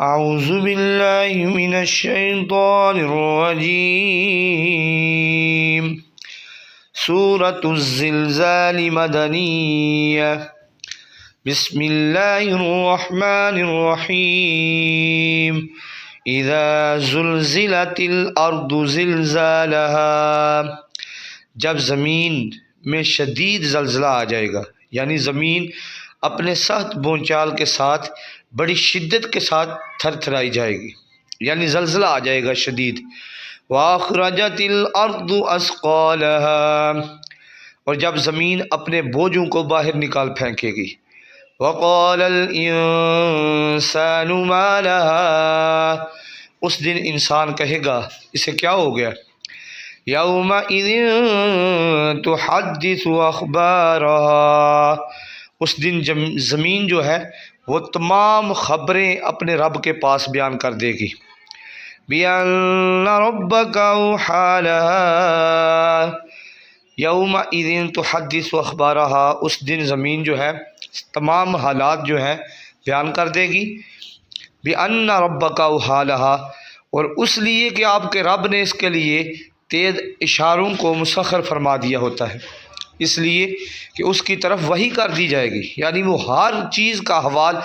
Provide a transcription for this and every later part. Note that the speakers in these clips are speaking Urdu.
اعوذ باللہ من الشیطان الرجیم سورۃ الزلزال مدنیہ بسم اللہ الرحمن الرحیم اذا زلزلت الارض زلزالها، جب زمین میں شدید زلزلہ آ جائے گا، یعنی زمین اپنے سخت بونچال کے ساتھ بڑی شدت کے ساتھ تھر تھرائی جائے گی، یعنی زلزلہ آ جائے گا شدید۔ وَأَخْرَجَتِ الْأَرْضُ أَثْقَالَهَا، اور جب زمین اپنے بوجھوں کو باہر نکال پھینکے گی۔ وَقَالَ الْإِنسَانُ مَا لَهَا، اس دن انسان کہے گا اسے کیا ہو گیا۔ يَوْمَئِذٍ تُحَدِّثُ أَخْبَارَهَا، اس دن زمین جو ہے وہ تمام خبریں اپنے رب کے پاس بیان کر دے گی۔ بِأَنَّ رَبَّكَ أَوْحَىٰ لَهَا، يَوْمَئِذٍ تُحَدِّثُ أَخْبَارَهَا، اس دن زمین جو ہے تمام حالات جو ہیں بیان کر دے گی۔ بِأَنَّ رَبَّكَ أَوْحَىٰ لَهَا، اور اس لیے کہ آپ کے رب نے اس کے لیے تیز اشاروں کو مسخر فرما دیا ہوتا ہے، اس لیے کہ اس کی طرف وحی کر دی جائے گی، یعنی وہ ہر چیز کا حوال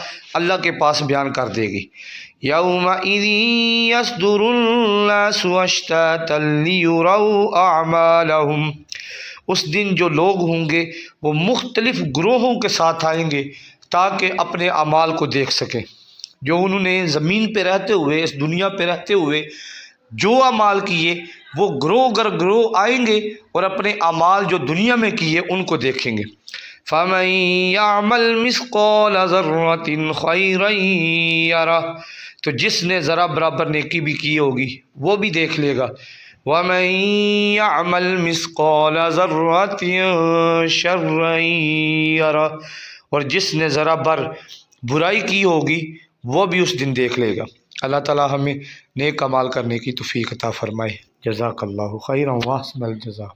اللہ کے پاس بیان کر دے گی۔ یومئذ یصدر الناس اشتاتا لیروا اعمالهم، اس دن جو لوگ ہوں گے وہ مختلف گروہوں کے ساتھ آئیں گے تاکہ اپنے اعمال کو دیکھ سکیں، جو انہوں نے زمین پہ رہتے ہوئے، اس دنیا پہ رہتے ہوئے جو اعمال کیے، وہ گروہ گر گروہ آئیں گے اور اپنے اعمال جو دنیا میں کیے ان کو دیکھیں گے۔ فَمَن يَعْمَلْ مِثْقَالَ ذَرَّةٍ خَيْرًا يَرَهُ، تو جس نے ذرا برابر نیکی بھی کی ہوگی وہ بھی دیکھ لے گا۔ وَمَن يَعْمَلْ مِثْقَالَ ذَرَّةٍ شَرًّا يَرَهُ، اور جس نے ذرا بر برائی کی ہوگی وہ بھی اس دن دیکھ لے گا۔ اللہ تعالی ہمیں نیک اعمال کرنے کی توفیق عطا فرمائے۔ جزاک اللہ خیرا واحسن الجزاء۔